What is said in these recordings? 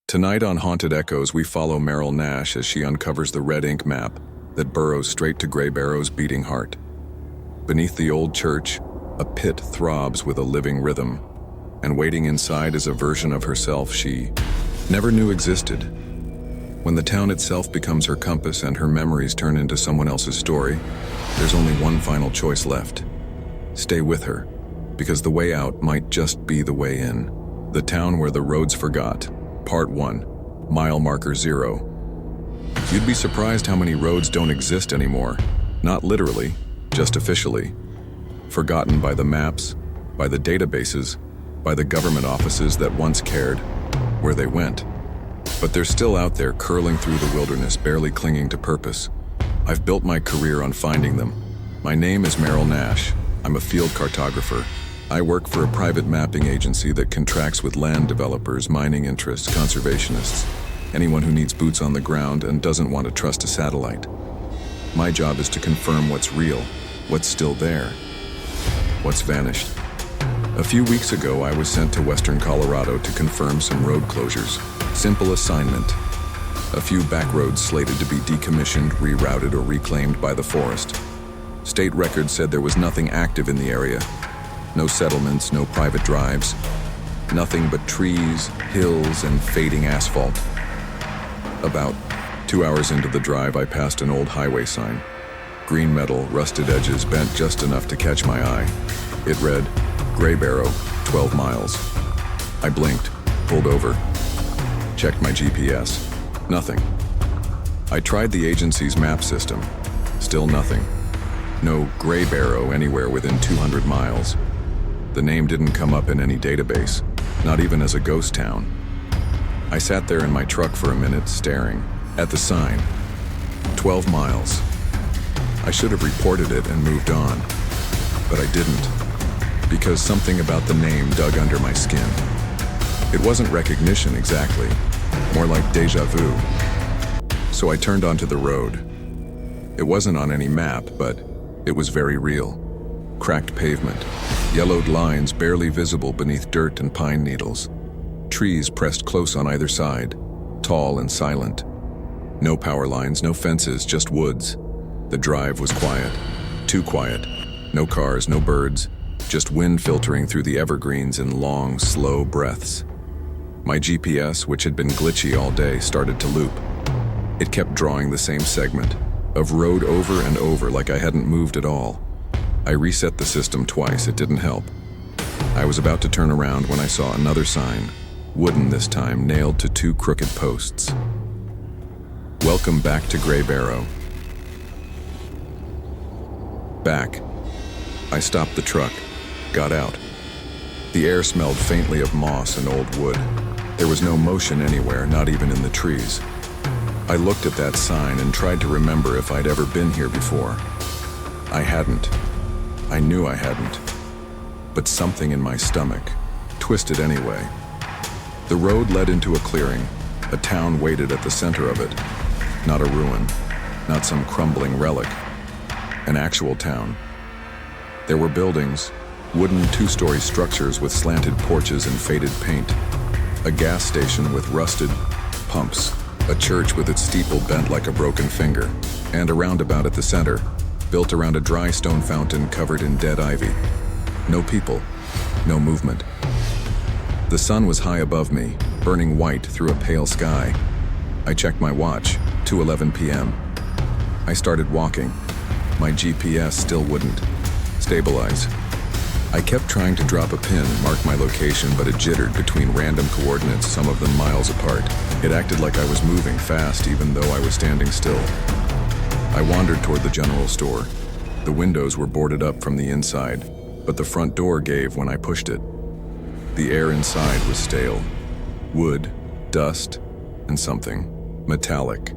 Tonight on Haunted Echoes, we follow Meryl Nash as she uncovers the red ink map that burrows straight to Greybarrow's beating heart. Beneath the old church, a pit throbs with a living rhythm, and waiting inside is a version of herself she never knew existed. When the town itself becomes her compass and her memories turn into someone else's story, there's only one final choice left. Stay with her, because the way out might just be the way in. The Town Where the Roads Forgot, Part 1, Mile Marker 0. You'd be surprised how many roads don't exist anymore. Not literally, just officially. Forgotten by the maps, by the databases, by the government offices that once cared where they went. But they're still out there curling through the wilderness, barely clinging to purpose. I've built my career on finding them. My name is Meryl Nash. I'm a field cartographer. I work for a private mapping agency that contracts with land developers, mining interests, conservationists, anyone who needs boots on the ground and doesn't want to trust a satellite. My job is to confirm what's real, what's still there, what's vanished. A few weeks ago, I was sent to western Colorado to confirm some road closures. Simple assignment. A few back roads slated to be decommissioned, rerouted, or reclaimed by the forest. State records said there was nothing active in the area. No settlements, no private drives. Nothing but trees, hills, and fading asphalt. About 2 hours into the drive, I passed an old highway sign. Green metal, rusted edges, bent just enough to catch my eye. It read, Greybarrow, 12 miles. I blinked, pulled over, checked my GPS. Nothing. I tried the agency's map system. Still nothing. No Greybarrow anywhere within 200 miles. The name didn't come up in any database, not even as a ghost town. I sat there in my truck for a minute, staring at the sign. 12 miles. I should have reported it and moved on, but I didn't, because something about the name dug under my skin. It wasn't recognition exactly, more like deja vu. So I turned onto the road. It wasn't on any map, but it was very real. Cracked pavement, yellowed lines barely visible beneath dirt and pine needles. Trees pressed close on either side, tall and silent. No power lines, no fences, just woods. The drive was quiet, too quiet. No cars, no birds, just wind filtering through the evergreens in long, slow breaths. My GPS, which had been glitchy all day, started to loop. It kept drawing the same segment, of road over and over like I hadn't moved at all. I reset the system twice, it didn't help. I was about to turn around when I saw another sign, wooden this time, nailed to 2 crooked posts. Welcome back to Greybarrow. Back. I stopped the truck, got out. The air smelled faintly of moss and old wood. There was no motion anywhere, not even in the trees. I looked at that sign and tried to remember if I'd ever been here before. I hadn't. I knew I hadn't. But something in my stomach twisted anyway. The road led into a clearing. A town waited at the center of it. Not a ruin, not some crumbling relic. An actual town. There were buildings, wooden 2-story structures with slanted porches and faded paint. A gas station with rusted pumps. A church with its steeple bent like a broken finger. And a roundabout at the center, built around a dry stone fountain covered in dead ivy. No people, no movement. The sun was high above me, burning white through a pale sky. I checked my watch, 2:11 p.m. I started walking. My GPS still wouldn't stabilize. I kept trying to drop a pin, mark my location, but it jittered between random coordinates, some of them miles apart. It acted like I was moving fast even though I was standing still. I wandered toward the general store. The windows were boarded up from the inside, but the front door gave when I pushed it. The air inside was stale. Wood, dust, and something metallic.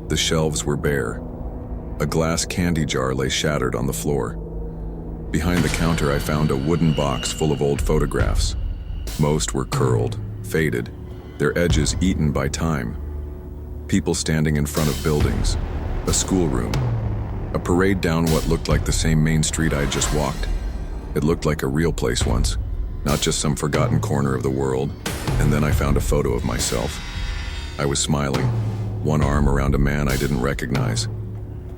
The shelves were bare. A glass candy jar lay shattered on the floor. Behind the counter, I found a wooden box full of old photographs. Most were curled, faded, their edges eaten by time. People standing in front of buildings. A schoolroom. A parade down what looked like the same main street I'd just walked. It looked like a real place once. not just some forgotten corner of the world. And then I found a photo of myself. I was smiling, one arm around a man I didn't recognize.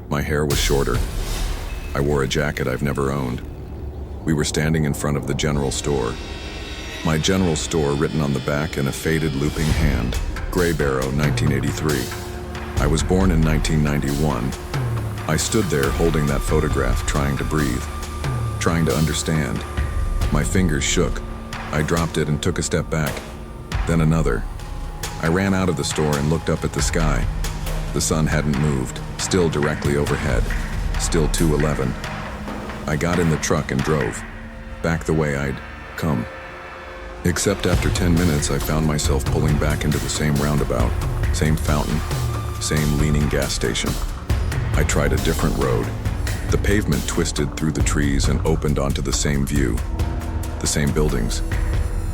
My hair was shorter. I wore a jacket I've never owned. We were standing in front of the general store. My general store written on the back in a faded looping hand, Greybarrow, 1983. I was born in 1991. I stood there holding that photograph, trying to breathe, trying to understand. My fingers shook. I dropped it and took a step back, then another. I ran out of the store and looked up at the sky. The sun hadn't moved, still directly overhead, still 2:11. I got in the truck and drove, back the way I'd come. Except after 10 minutes, I found myself pulling back into the same roundabout, same fountain, same leaning gas station. I tried a different road. The pavement twisted through the trees and opened onto the same view, the same buildings.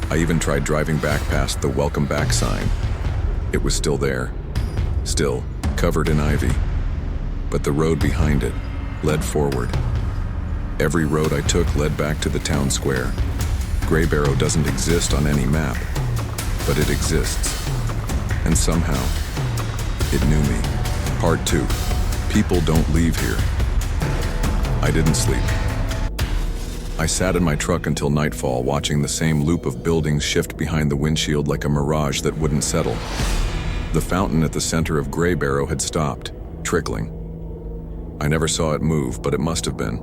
I even tried driving back past the welcome back sign. It was still there, still covered in ivy. But the road behind it led forward. Every road I took led back to the town square. Greybarrow doesn't exist on any map, but it exists. And somehow, it knew me. Part 2. People don't leave here. I didn't sleep. I sat in my truck until nightfall, watching the same loop of buildings shift behind the windshield like a mirage that wouldn't settle. The fountain at the center of Greybarrow had stopped, trickling. I never saw it move, but it must have been,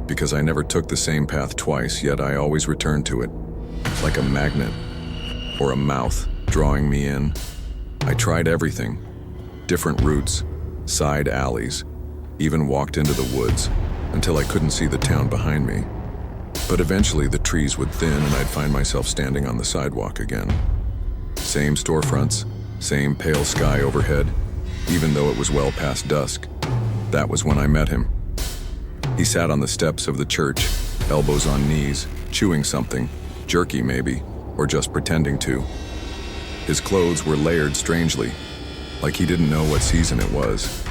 because I never took the same path twice, yet I always returned to it, like a magnet or a mouth drawing me in. I tried everything, different routes, side alleys, even walked into the woods until I couldn't see the town behind me. But eventually the trees would thin and I'd find myself standing on the sidewalk again. Same storefronts, same pale sky overhead, even though it was well past dusk. That was when I met him. He sat on the steps of the church, elbows on knees, chewing something, jerky maybe, or just pretending to. His clothes were layered strangely, like he didn't know what season it was.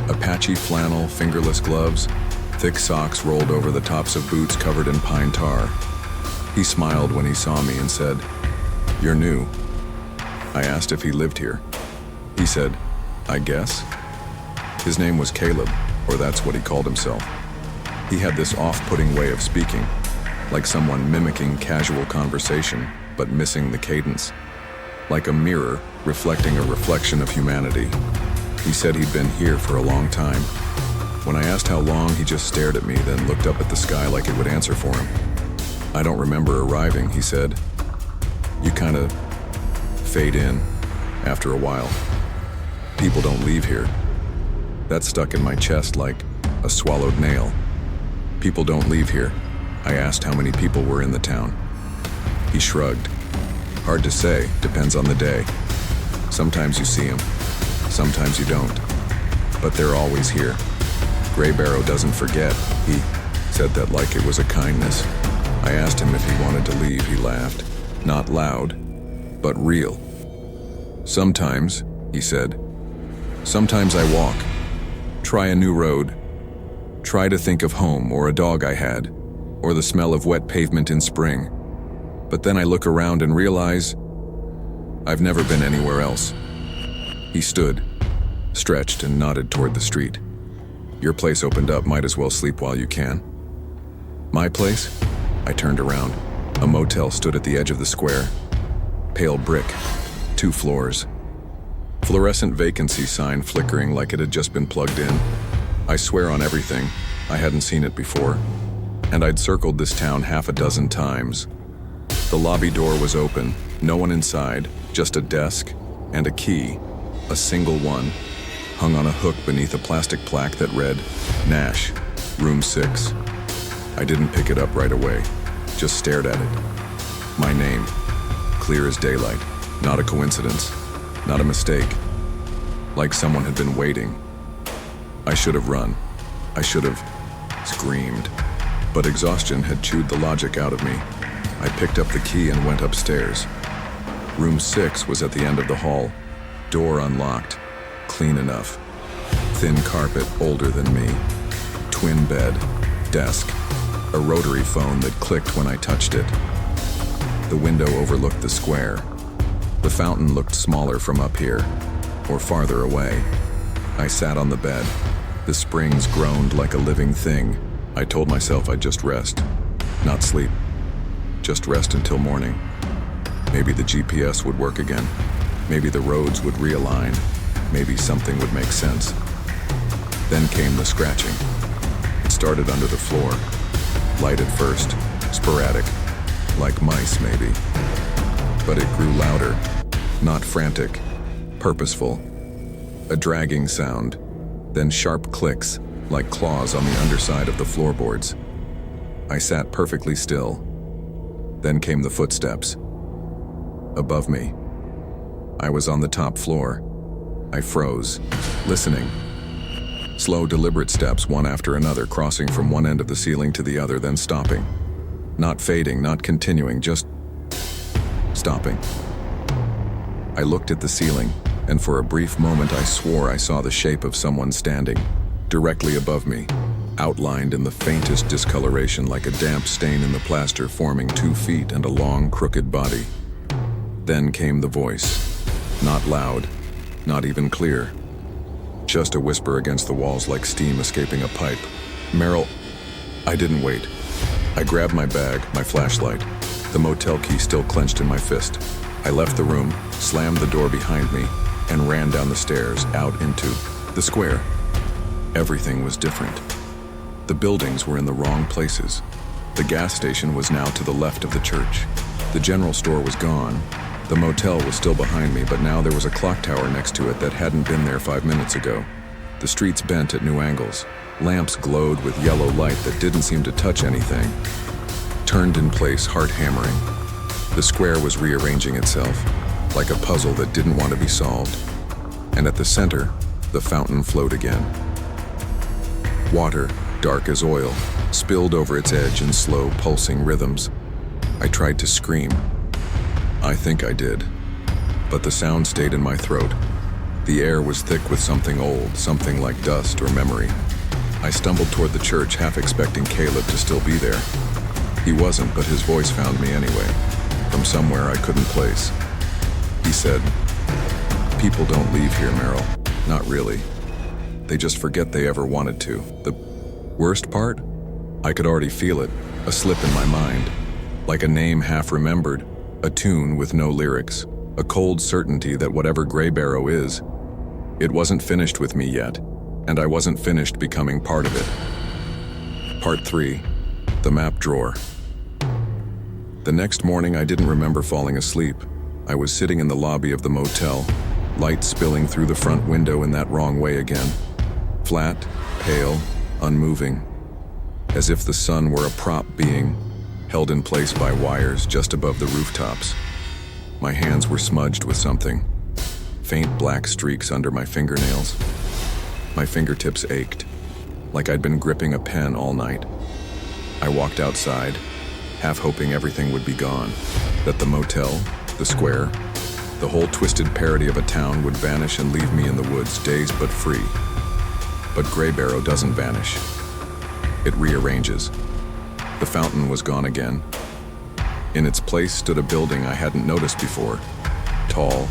A patchy flannel, fingerless gloves, thick socks rolled over the tops of boots covered in pine tar. He smiled when he saw me and said, "You're new." I asked if he lived here. He said, "I guess." His name was Caleb, or that's what he called himself. He had this off-putting way of speaking, like someone mimicking casual conversation, but missing the cadence. Like a mirror reflecting a reflection of humanity. He said he'd been here for a long time. When I asked how long, he just stared at me, then looked up at the sky like it would answer for him. "I don't remember arriving," he said. "You kind of fade in after a while. People don't leave here." That stuck in my chest like a swallowed nail. People don't leave here. I asked how many people were in the town. He shrugged. "Hard to say, depends on the day. Sometimes you see them, sometimes you don't. But they're always here. Greybarrow doesn't forget." He said that like it was a kindness. I asked him if he wanted to leave. He laughed. Not loud, but real. "Sometimes," he said. "Sometimes I walk. Try a new road. Try to think of home or a dog I had, or the smell of wet pavement in spring. But then I look around and realize I've never been anywhere else." He stood, stretched, and nodded toward the street. "Your place opened up, might as well sleep while you can." "My place?" I turned around. A motel stood at the edge of the square. Pale brick, 2 floors. Fluorescent vacancy sign flickering like it had just been plugged in. I swear on everything, I hadn't seen it before. And I'd circled this town half a dozen times. The lobby door was open, no one inside, just a desk and a key, a single one, hung on a hook beneath a plastic plaque that read, "Nash, room 6. I didn't pick it up right away, just stared at it. My name, clear as daylight, not a coincidence, not a mistake. Like someone had been waiting. I should have run. I should have screamed. But exhaustion had chewed the logic out of me. I picked up the key and went upstairs. Room 6 was at the end of the hall. Door unlocked. Clean enough. Thin carpet, older than me. Twin bed. Desk. A rotary phone that clicked when I touched it. The window overlooked the square. The fountain looked smaller from up here, or farther away. I sat on the bed. The springs groaned like a living thing. I told myself I'd just rest, not sleep. Just rest until morning. Maybe the GPS would work again. Maybe the roads would realign. Maybe something would make sense. Then came the scratching. It started under the floor. Light at first, sporadic, like mice maybe. But it grew louder, not frantic, purposeful. A dragging sound, then sharp clicks, like claws on the underside of the floorboards. I sat perfectly still. Then came the footsteps. Above me. I was on the top floor. I froze, listening. Slow, deliberate steps, one after another, crossing from one end of the ceiling to the other, then stopping. Not fading, not continuing, just stopping. I looked at the ceiling, and for a brief moment I swore I saw the shape of someone standing, directly above me, outlined in the faintest discoloration like a damp stain in the plaster, forming 2 feet and a long, crooked body. Then came the voice. Not loud, not even clear. Just a whisper against the walls like steam escaping a pipe. Meryl. I didn't wait. I grabbed my bag, my flashlight, the motel key still clenched in my fist. I left the room, slammed the door behind me, and ran down the stairs, out into the square. Everything was different. The buildings were in the wrong places. The gas station was now to the left of the church. The general store was gone. The motel was still behind me, but now there was a clock tower next to it that hadn't been there 5 minutes ago. The streets bent at new angles. Lamps glowed with yellow light that didn't seem to touch anything. Turned in place, heart hammering. The square was rearranging itself, like a puzzle that didn't want to be solved. And at the center, the fountain flowed again. Water, dark as oil, spilled over its edge in slow, pulsing rhythms. I tried to scream. I think I did. But the sound stayed in my throat. The air was thick with something old, something like dust or memory. I stumbled toward the church, half expecting Caleb to still be there. He wasn't, but his voice found me anyway, from somewhere I couldn't place. He said, "People don't leave here, Meryl. Not really. They just forget they ever wanted to. The worst part? I could already feel it, a slip in my mind, like a name half remembered, a tune with no lyrics, a cold certainty that whatever Greybarrow is, it wasn't finished with me yet, and I wasn't finished becoming part of it." Part 3, the map drawer. The next morning I didn't remember falling asleep. I was sitting in the lobby of the motel, light spilling through the front window in that wrong way again. Flat, pale, unmoving, as if the sun were a prop being, held in place by wires just above the rooftops. My hands were smudged with something, faint black streaks under my fingernails. My fingertips ached, like I'd been gripping a pen all night. I walked outside, half hoping everything would be gone, that the motel, the square, the whole twisted parody of a town would vanish and leave me in the woods, dazed but free. But Greybarrow doesn't vanish. It rearranges. The fountain was gone again. In its place stood a building I hadn't noticed before. Tall,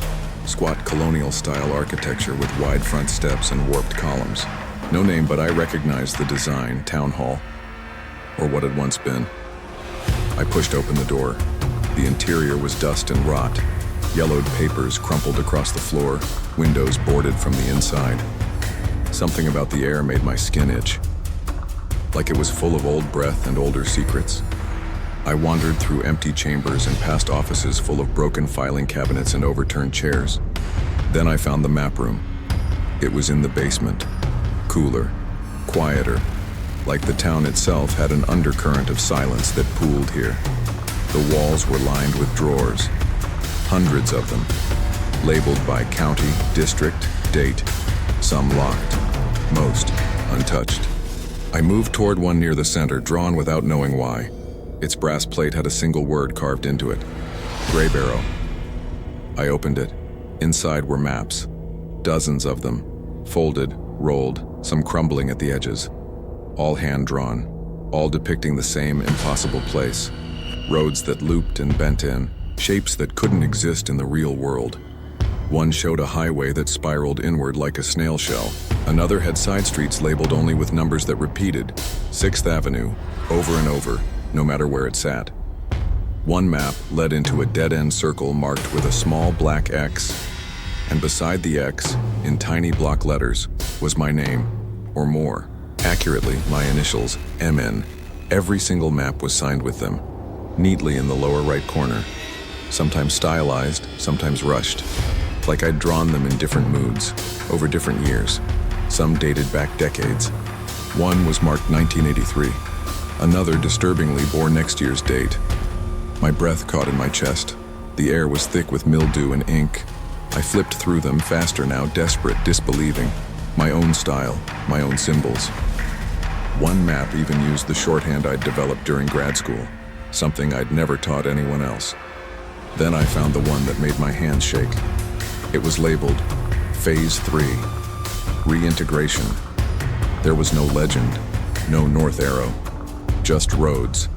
squat colonial-style architecture with wide front steps and warped columns. No name, but I recognized the design, town hall, or what had once been. I pushed open the door. The interior was dust and rot. Yellowed papers crumpled across the floor, windows boarded from the inside. Something about the air made my skin itch, like it was full of old breath and older secrets. I wandered through empty chambers and past offices full of broken filing cabinets and overturned chairs. Then I found the map room. It was in the basement, cooler, quieter, like the town itself had an undercurrent of silence that pooled here. The walls were lined with drawers, hundreds of them, labeled by county, district, date, some locked, most untouched. I moved toward one near the center, drawn without knowing why. Its brass plate had a single word carved into it, Greybarrow. I opened it. Inside were maps, dozens of them, folded, rolled, some crumbling at the edges, all hand-drawn, all depicting the same impossible place. roads that looped and bent in, shapes that couldn't exist in the real world. One showed a highway that spiraled inward like a snail shell. Another had side streets labeled only with numbers that repeated, 6th Avenue, over and over, no matter where it sat. One map led into a dead-end circle marked with a small black X, and beside the X, in tiny block letters, was my name, or more. Accurately, my initials, MN. Every single map was signed with them, neatly in the lower right corner, sometimes stylized, sometimes rushed, like I'd drawn them in different moods, over different years. Some dated back decades. One was marked 1983. Another disturbingly bore next year's date. My breath caught in my chest. The air was thick with mildew and ink. I flipped through them faster now, desperate, disbelieving. My own style, my own symbols. One map even used the shorthand I'd developed during grad school, something I'd never taught anyone else. Then I found the one that made my hands shake. It was labeled Phase 3, Reintegration. There was no legend, no north arrow, just roads,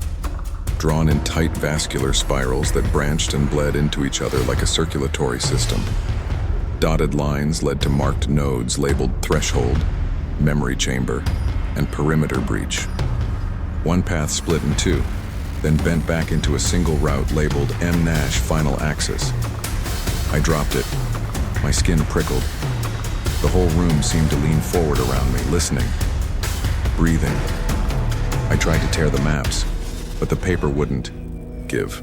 drawn in tight vascular spirals that branched and bled into each other like a circulatory system. Dotted lines led to marked nodes labeled Threshold, Memory Chamber, and Perimeter Breach. One path split in two, then bent back into a single route labeled M. Nash Final Axis. I dropped it. My skin prickled. The whole room seemed to lean forward around me, listening, breathing. I tried to tear the maps, but the paper wouldn't give.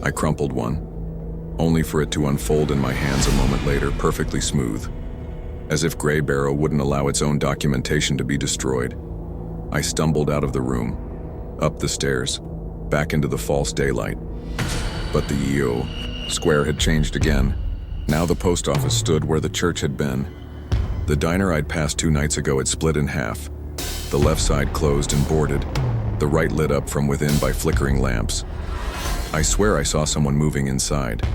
I crumpled one, only for it to unfold in my hands a moment later, perfectly smooth, as if Greybarrow wouldn't allow its own documentation to be destroyed. I stumbled out of the room, up the stairs, back into the false daylight. But the EO square had changed again. Now the post office stood where the church had been. The diner I'd passed 2 nights ago had split in half. The left side closed and boarded, the right lit up from within by flickering lamps. I swear I saw someone moving inside.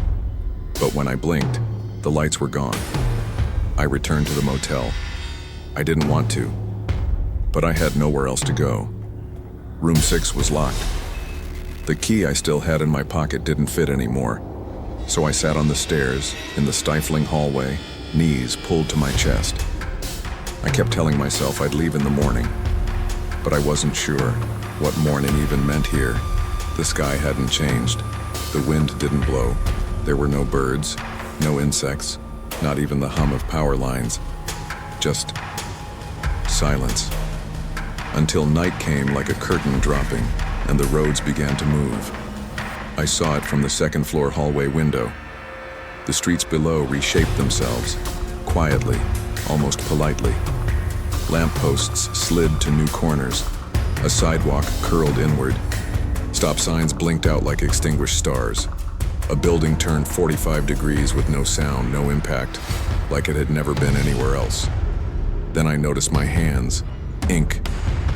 But when I blinked, the lights were gone. I returned to the motel. I didn't want to, but I had nowhere else to go. Room 6 was locked. The key I still had in my pocket didn't fit anymore. So I sat on the stairs, in the stifling hallway, knees pulled to my chest. I kept telling myself I'd leave in the morning, but I wasn't sure what morning even meant here. The sky hadn't changed. The wind didn't blow. There were no birds, no insects, not even the hum of power lines. Just silence. Until night came like a curtain dropping, and the roads began to move. I saw it from the second-floor hallway window. The streets below reshaped themselves, quietly, almost politely. Lampposts slid to new corners. A sidewalk curled inward. Stop signs blinked out like extinguished stars. A building turned 45 degrees with no sound, no impact, like it had never been anywhere else. Then I noticed my hands, ink,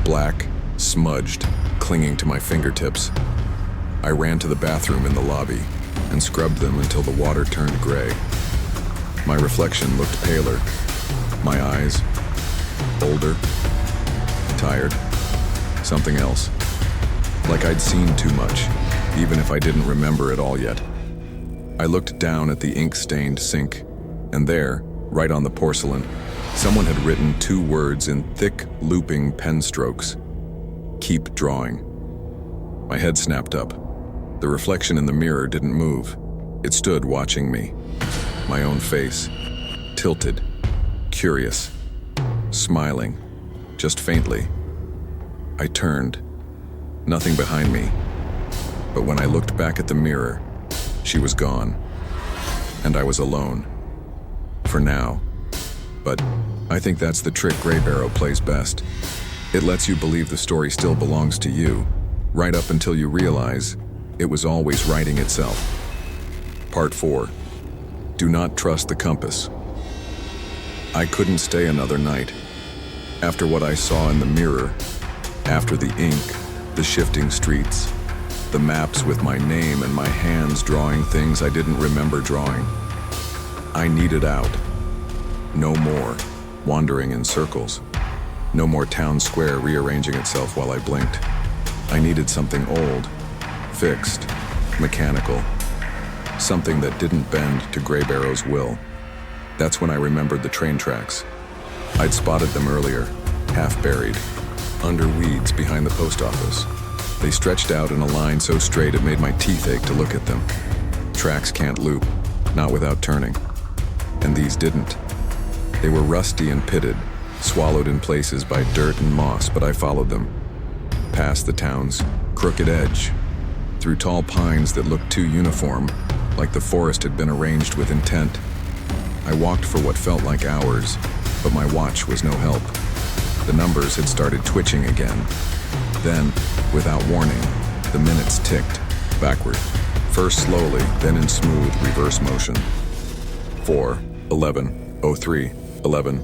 black, smudged, clinging to my fingertips. I ran to the bathroom in the lobby and scrubbed them until the water turned gray. My reflection looked paler. My eyes, older, tired, something else. Like I'd seen too much, even if I didn't remember it all yet. I looked down at the ink-stained sink, and there, right on the porcelain, someone had written 2 words in thick, looping pen strokes. Keep drawing. My head snapped up. The reflection in the mirror didn't move. It stood watching me. My own face, tilted, curious, smiling, just faintly. I turned. Nothing behind me. But when I looked back at the mirror, she was gone. And I was alone. For now. But I think that's the trick Greybarrow plays best. It lets you believe the story still belongs to you, right up until you realize it was always writing itself. Part 4. Do not trust the compass. I couldn't stay another night. After what I saw in the mirror, after the ink, the shifting streets, the maps with my name and my hands drawing things I didn't remember drawing. I needed out. No more wandering in circles. No more town square rearranging itself while I blinked. I needed something old, Fixed, mechanical, something that didn't bend to Greybarrow's will. That's when I remembered the train tracks. I'd spotted them earlier, half buried, under weeds behind the post office. They stretched out in a line so straight it made my teeth ache to look at them. Tracks can't loop, not without turning. And these didn't. They were rusty and pitted, swallowed in places by dirt and moss, but I followed them. Past the town's crooked edge, through tall pines that looked too uniform, like the forest had been arranged with intent. I walked for what felt like hours, but my watch was no help. The numbers had started twitching again. Then, without warning, the minutes ticked backward. First slowly, then in smooth reverse motion. 4, 11, 03, 11,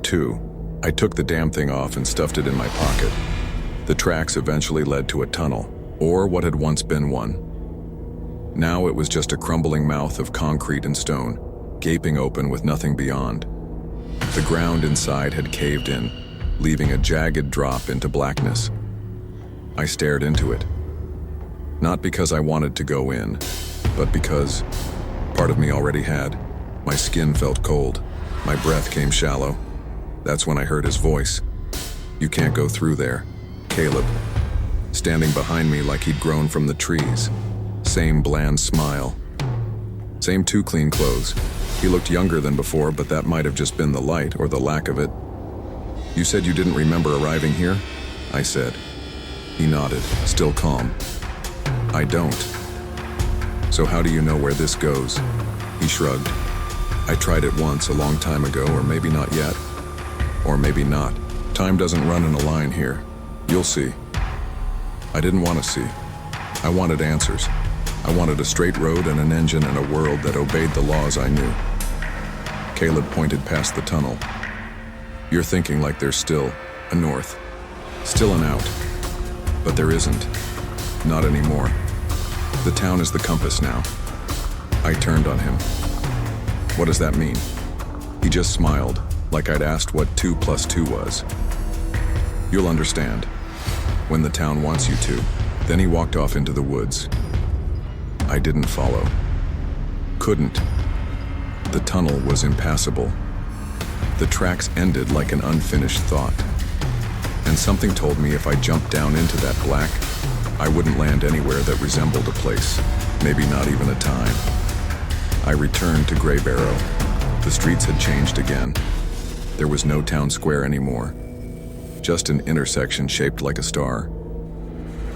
02. I took the damn thing off and stuffed it in my pocket. The tracks eventually led to a tunnel, or what had once been one. Now it was just a crumbling mouth of concrete and stone, gaping open with nothing beyond. The ground inside had caved in, leaving a jagged drop into blackness. I stared into it. Not because I wanted to go in, but because part of me already had. My skin felt cold. My breath came shallow. That's when I heard his voice. "You can't go through there." Caleb, standing behind me like he'd grown from the trees. Same bland smile. Same two clean clothes. He looked younger than before, but that might have just been the light or the lack of it. "You said you didn't remember arriving here?" I said. He nodded, still calm. "I don't." "So how do you know where this goes?" He shrugged. "I tried it once a long time ago, or maybe not yet. Or maybe not. Time doesn't run in a line here. You'll see." I didn't want to see. I wanted answers. I wanted a straight road and an engine and a world that obeyed the laws I knew. Caleb pointed past the tunnel. "You're thinking like there's still a north, still an out. But there isn't. Not anymore. The town is the compass now." I turned on him. "What does that mean?" He just smiled, like I'd asked what 2 + 2 was. "You'll understand. When the town wants you to." Then he walked off into the woods. I didn't follow. Couldn't. The tunnel was impassable. The tracks ended like an unfinished thought. And something told me if I jumped down into that black, I wouldn't land anywhere that resembled a place, maybe not even a time. I returned to Greybarrow. The streets had changed again. There was no town square anymore. Just an intersection shaped like a star.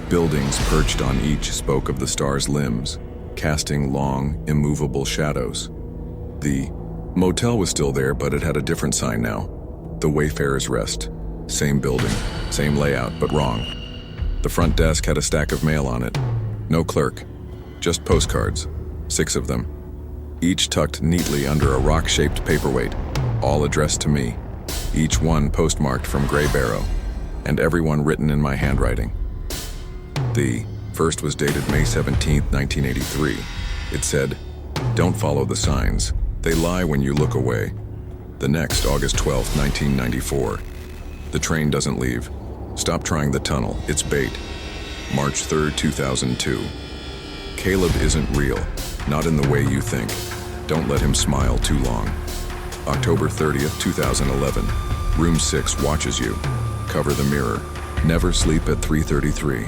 Buildings perched on each spoke of the star's limbs, casting long, immovable shadows. The motel was still there, but it had a different sign now. The Wayfarer's Rest. Same building, same layout, but wrong. The front desk had a stack of mail on it. No clerk, just postcards, 6 of them. Each tucked neatly under a rock-shaped paperweight, all addressed to me. Each one postmarked from Greybarrow, and every one written in my handwriting. The first was dated May 17, 1983. It said, "Don't follow the signs. They lie when you look away." The next, August 12, 1994. "The train doesn't leave. Stop trying the tunnel. It's bait." March 3, 2002. "Caleb isn't real. Not in the way you think. Don't let him smile too long." October 30th, 2011. "Room 6 watches you. Cover the mirror. Never sleep at 3:33.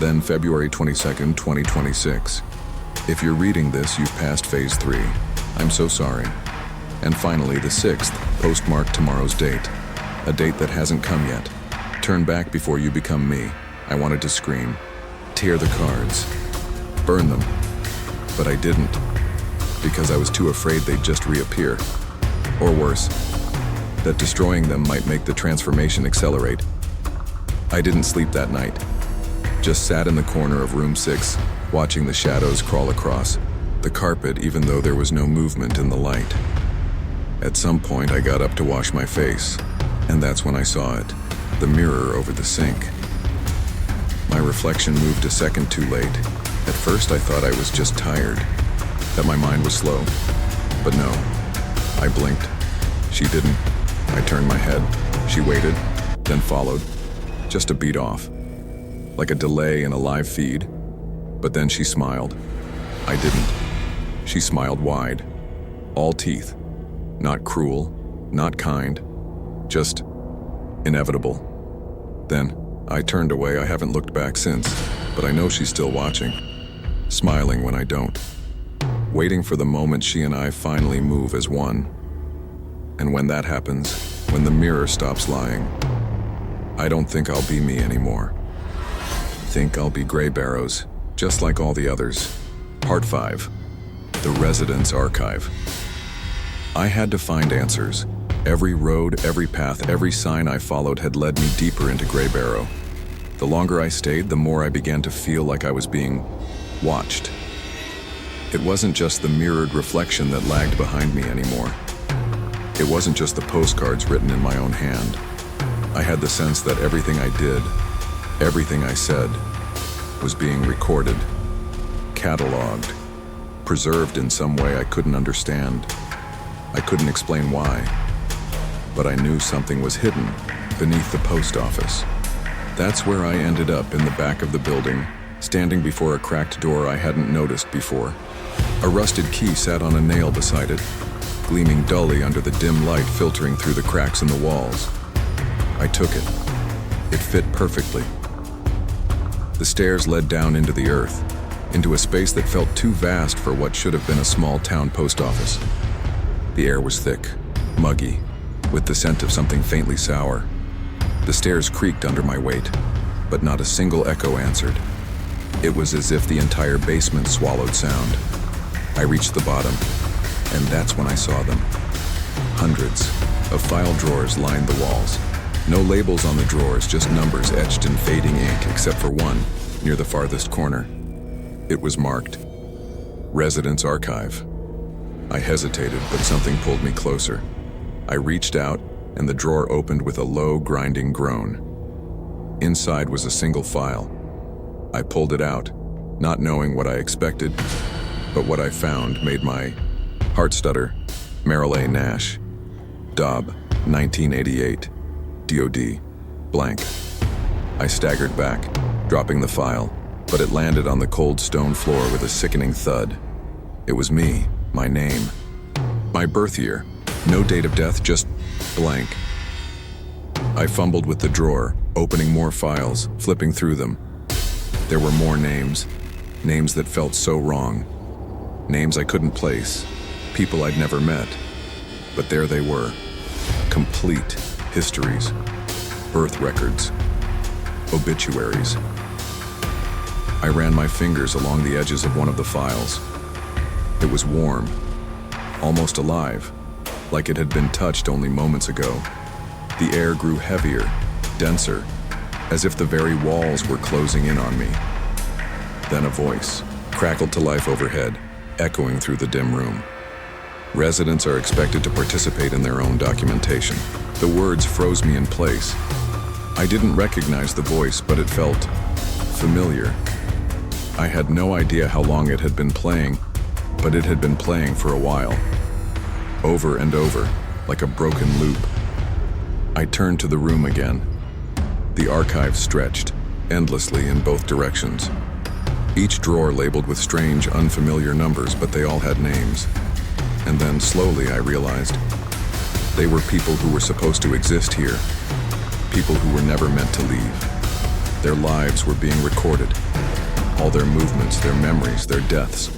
Then February 22nd, 2026. "If you're reading this, you've passed phase 3. I'm so sorry." And finally, the 6th, postmarked tomorrow's date. A date that hasn't come yet. "Turn back before you become me." I wanted to scream. Tear the cards. Burn them. But I didn't. Because I was too afraid they'd just reappear. Or worse, that destroying them might make the transformation accelerate. I didn't sleep that night. Just sat in the corner of room 6, watching the shadows crawl across the carpet even though there was no movement in the light. At some point I got up to wash my face, and that's when I saw it, the mirror over the sink. My reflection moved a second too late. At first I thought I was just tired, that my mind was slow, but no. I blinked. She didn't. I turned my head. She waited, then followed, just a beat off. Like a delay in a live feed. But then she smiled. I didn't. She smiled wide. All teeth. Not cruel, not kind, just inevitable. Then I turned away. I haven't looked back since, but I know she's still watching, smiling when I don't, waiting for the moment she and I finally move as one. And when that happens, when the mirror stops lying, I don't think I'll be me anymore. Think I'll be Greybarrow's, just like all the others. Part 5. The Residence Archive. I had to find answers. Every road, every path, every sign I followed had led me deeper into Greybarrow. The longer I stayed, the more I began to feel like I was being watched. It wasn't just the mirrored reflection that lagged behind me anymore. It wasn't just the postcards written in my own hand. I had the sense that everything I did, everything I said, was being recorded, cataloged, preserved in some way I couldn't understand. I couldn't explain why, but I knew something was hidden beneath the post office. That's where I ended up, in the back of the building, standing before a cracked door I hadn't noticed before. A rusted key sat on a nail beside it, gleaming dully under the dim light filtering through the cracks in the walls. I took it. It fit perfectly. The stairs led down into the earth, into a space that felt too vast for what should have been a small town post office. The air was thick, muggy, with the scent of something faintly sour. The stairs creaked under my weight, but not a single echo answered. It was as if the entire basement swallowed sound. I reached the bottom, and that's when I saw them. Hundreds of file drawers lined the walls. No labels on the drawers, just numbers etched in fading ink, except for one, near the farthest corner. It was marked, Residence Archive. I hesitated, but something pulled me closer. I reached out, and the drawer opened with a low, grinding groan. Inside was a single file. I pulled it out, not knowing what I expected, but what I found made my heart stutter. Meryl Nash, Dobb, 1988, DOD, blank. I staggered back, dropping the file, but it landed on the cold stone floor with a sickening thud. It was me, my name, my birth year, no date of death, just blank. I fumbled with the drawer, opening more files, flipping through them. There were more names, names that felt so wrong, names I couldn't place, people I'd never met. But there they were, complete histories, birth records, obituaries. I ran my fingers along the edges of one of the files. It was warm, almost alive, like it had been touched only moments ago. The air grew heavier, denser, as if the very walls were closing in on me. Then a voice crackled to life overhead, echoing through the dim room. Residents are expected to participate in their own documentation. The words froze me in place. I didn't recognize the voice, but it felt familiar. I had no idea how long it had been playing, but it had been playing for a while. Over and over, like a broken loop. I turned to the room again. The archive stretched, endlessly in both directions. Each drawer labeled with strange, unfamiliar numbers, but they all had names. And then, slowly, I realized they were people who were supposed to exist here. People who were never meant to leave. Their lives were being recorded. All their movements, their memories, their deaths.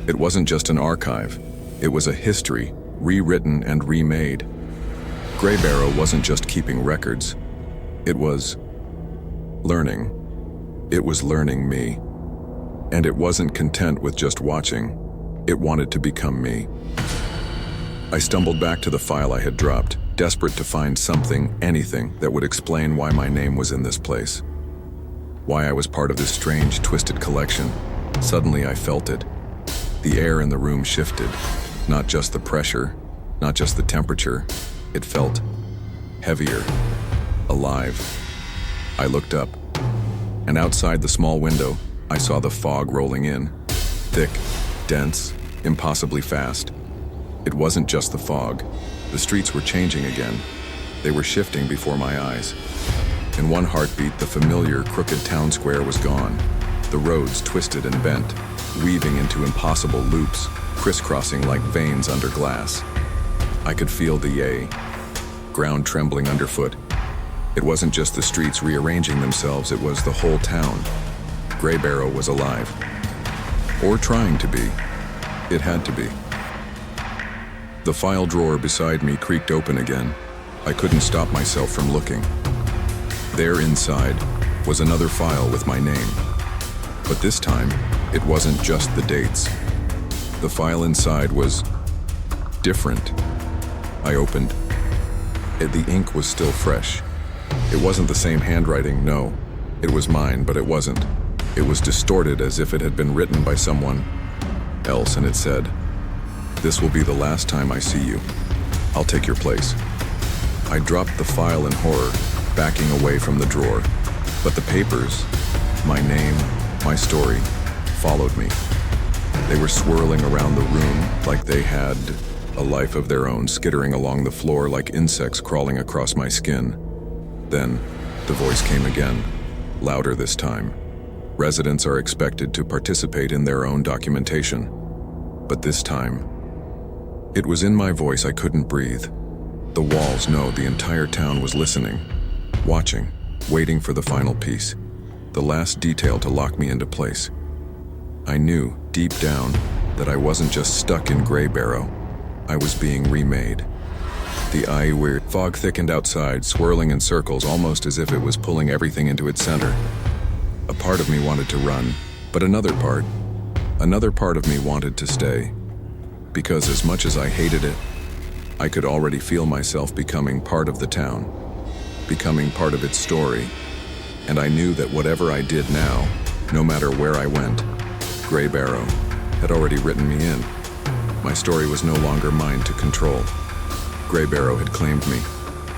It wasn't just an archive. It was a history, rewritten and remade. Greybarrow wasn't just keeping records. It was learning. It was learning me. And it wasn't content with just watching. It wanted to become me. I stumbled back to the file I had dropped, desperate to find something, anything, that would explain why my name was in this place. Why I was part of this strange, twisted collection. Suddenly I felt it. The air in the room shifted. Not just the pressure, not just the temperature. It felt heavier, alive. I looked up, and outside the small window, I saw the fog rolling in. Thick, dense, impossibly fast. It wasn't just the fog. The streets were changing again. They were shifting before my eyes. In one heartbeat, the familiar, crooked town square was gone. The roads twisted and bent, weaving into impossible loops, crisscrossing like veins under glass. I could feel the ground trembling underfoot. It wasn't just the streets rearranging themselves, it was the whole town. Greybarrow was alive. Or trying to be. It had to be. The file drawer beside me creaked open again. I couldn't stop myself from looking. There inside was another file with my name. But this time, it wasn't just the dates. The file inside was different. I opened. The ink was still fresh. It wasn't the same handwriting, no. It was mine, but it wasn't. It was distorted as if it had been written by someone else, and it said, "This will be the last time I see you. I'll take your place." I dropped the file in horror, backing away from the drawer. But the papers, my name, my story, followed me. They were swirling around the room like they had a life of their own, skittering along the floor like insects crawling across my skin. Then, the voice came again, louder this time. Residents are expected to participate in their own documentation. But this time, it was in my voice I couldn't breathe. The walls, no, the entire town was listening, watching, waiting for the final piece, the last detail to lock me into place. I knew, deep down, that I wasn't just stuck in Greybarrow. I was being remade. The weird fog thickened outside, swirling in circles, almost as if it was pulling everything into its center. A part of me wanted to run, but another part of me wanted to stay. Because as much as I hated it, I could already feel myself becoming part of the town, becoming part of its story. And I knew that whatever I did now, no matter where I went, Greybarrow had already written me in. My story was no longer mine to control. Greybarrow had claimed me,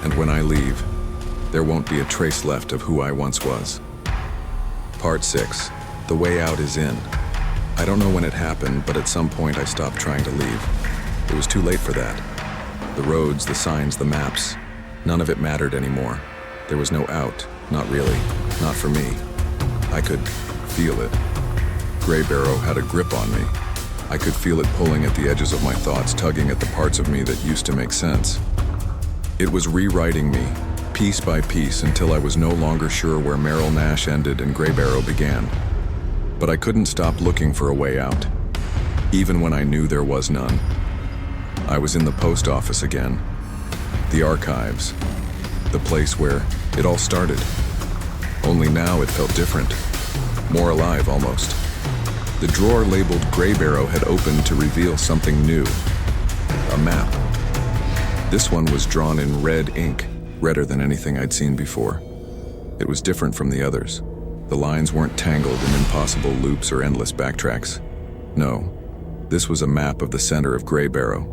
and when I leave, there won't be a trace left of who I once was. Part 6. The way out is in. I don't know when it happened, but at some point I stopped trying to leave. It was too late for that. The roads, the signs, the maps, none of it mattered anymore. There was no out, not really, not for me. I could feel it. Greybarrow had a grip on me. I could feel it pulling at the edges of my thoughts, tugging at the parts of me that used to make sense. It was rewriting me, piece by piece, until I was no longer sure where Meryl Nash ended and Greybarrow began. But I couldn't stop looking for a way out, even when I knew there was none. I was in the post office again, the archives, the place where it all started. Only now it felt different, more alive almost. The drawer labeled Greybarrow had opened to reveal something new, a map. This one was drawn in red ink, redder than anything I'd seen before. It was different from the others. The lines weren't tangled in impossible loops or endless backtracks. No, this was a map of the center of Greybarrow,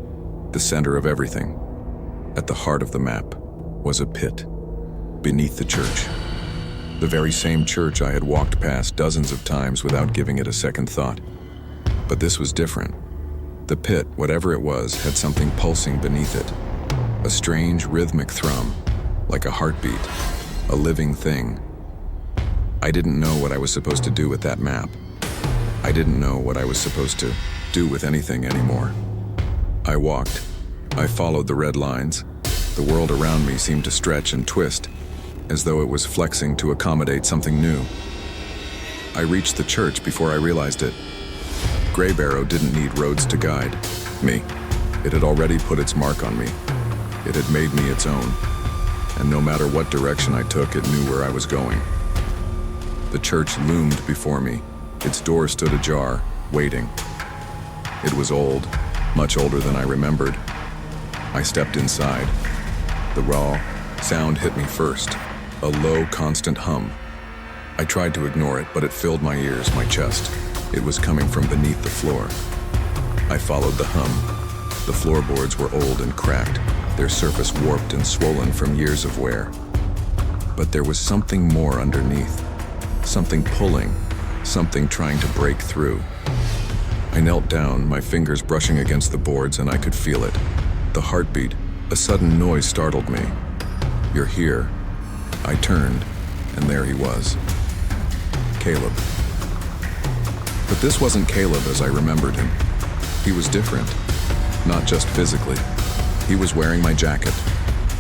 the center of everything. At the heart of the map was a pit, beneath the church. The very same church I had walked past dozens of times without giving it a second thought. But this was different. The pit, whatever it was, had something pulsing beneath it. A strange rhythmic thrum, like a heartbeat, a living thing. I didn't know what I was supposed to do with that map. I didn't know what I was supposed to do with anything anymore. I walked. I followed the red lines. The world around me seemed to stretch and twist, as though it was flexing to accommodate something new. I reached the church before I realized it. Greybarrow didn't need roads to guide me. It had already put its mark on me. It had made me its own. And no matter what direction I took, it knew where I was going. The church loomed before me. Its door stood ajar, waiting. It was old, much older than I remembered. I stepped inside. The raw sound hit me first, a low, constant hum. I tried to ignore it, but it filled my ears, my chest. It was coming from beneath the floor. I followed the hum. The floorboards were old and cracked, their surface warped and swollen from years of wear. But there was something more underneath, something pulling, something trying to break through. I knelt down, my fingers brushing against the boards, and I could feel it. The heartbeat, a sudden noise startled me. "You're here." I turned, and there he was. Caleb. But this wasn't Caleb as I remembered him. He was different, not just physically. He was wearing my jacket,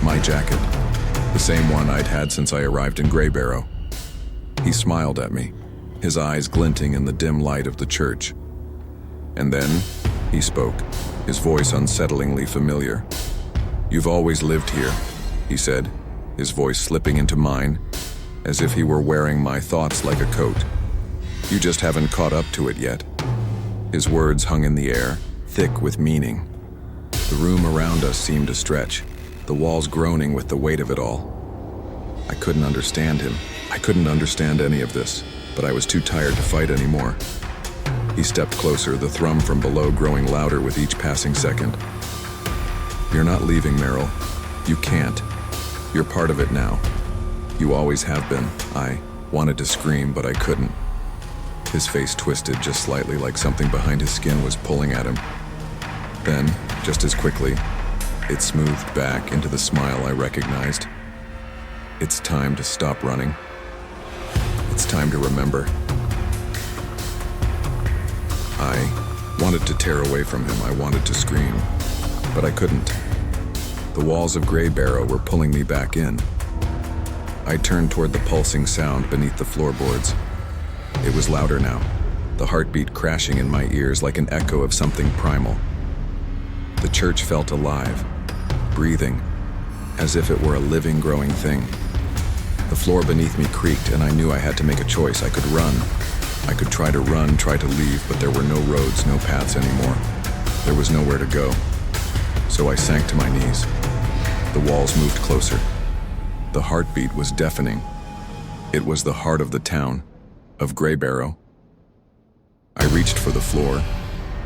the same one I'd had since I arrived in Greybarrow. He smiled at me, his eyes glinting in the dim light of the church. And then he spoke, his voice unsettlingly familiar. "You've always lived here," he said, his voice slipping into mine, as if he were wearing my thoughts like a coat. "You just haven't caught up to it yet." His words hung in the air, thick with meaning. The room around us seemed to stretch, the walls groaning with the weight of it all. I couldn't understand him. I couldn't understand any of this, but I was too tired to fight anymore. He stepped closer, the thrum from below growing louder with each passing second. "You're not leaving, Meryl. You can't. You're part of it now. You always have been." I wanted to scream, but I couldn't. His face twisted just slightly, like something behind his skin was pulling at him. Then, just as quickly, it smoothed back into the smile I recognized. "It's time to stop running. It's time to remember." I wanted to tear away from him. I wanted to scream, but I couldn't. The walls of Greybarrow were pulling me back in. I turned toward the pulsing sound beneath the floorboards. It was louder now, the heartbeat crashing in my ears like an echo of something primal. The church felt alive, breathing, as if it were a living, growing thing. The floor beneath me creaked, and I knew I had to make a choice. I could run. I could try to run, try to leave, but there were no roads, no paths anymore. There was nowhere to go. So I sank to my knees. The walls moved closer. The heartbeat was deafening. It was the heart of the town, of Greybarrow. I reached for the floor,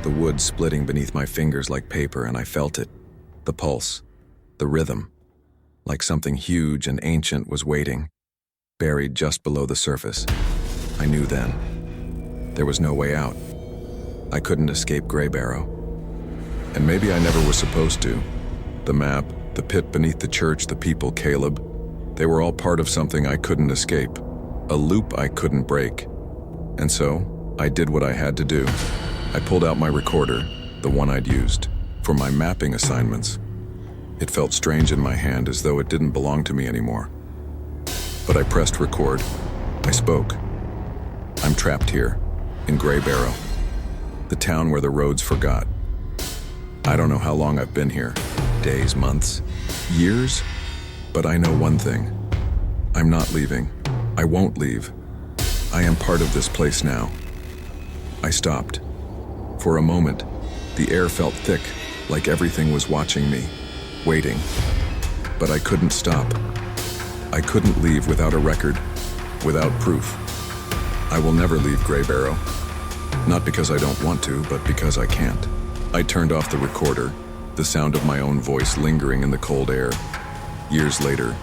the wood splitting beneath my fingers like paper, and I felt it. The pulse, the rhythm, like something huge and ancient was waiting, buried just below the surface. I knew then. There was no way out. I couldn't escape Greybarrow. And maybe I never was supposed to. The map, the pit beneath the church, the people, Caleb, they were all part of something I couldn't escape, a loop I couldn't break. And so, I did what I had to do. I pulled out my recorder, the one I'd used, for my mapping assignments. It felt strange in my hand, as though it didn't belong to me anymore. But I pressed record. I spoke. "I'm trapped here, in Greybarrow, the town where the roads forgot. I don't know how long I've been here, days, months, years, but I know one thing. I'm not leaving. I won't leave. I am part of this place now." I stopped. For a moment, the air felt thick, like everything was watching me, waiting. But I couldn't stop. I couldn't leave without a record, without proof. I will never leave Greybarrow. Not because I don't want to, but because I can't. I turned off the recorder, the sound of my own voice lingering in the cold air. Years later,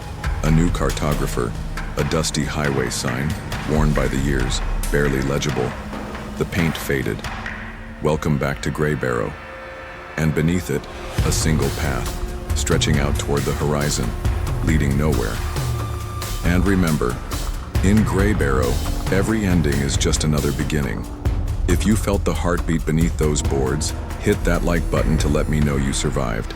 a new cartographer, a dusty highway sign, worn by the years, barely legible. The paint faded. "Welcome back to Greybarrow." And beneath it, a single path, stretching out toward the horizon, leading nowhere. And remember, in Greybarrow, every ending is just another beginning. If you felt the heartbeat beneath those boards, hit that like button to let me know you survived.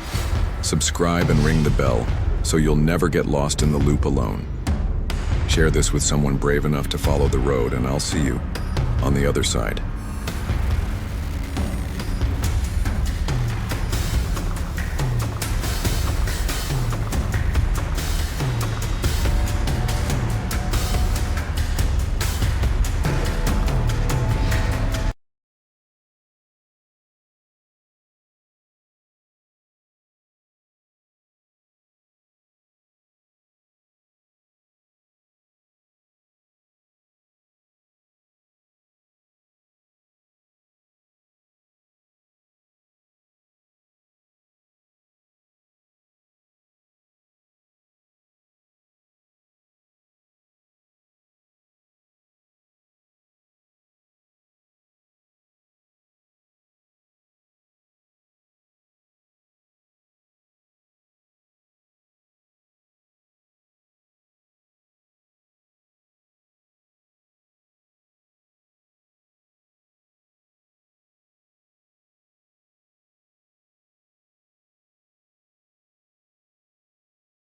Subscribe and ring the bell, so you'll never get lost in the loop alone. Share this with someone brave enough to follow the road, and I'll see you on the other side.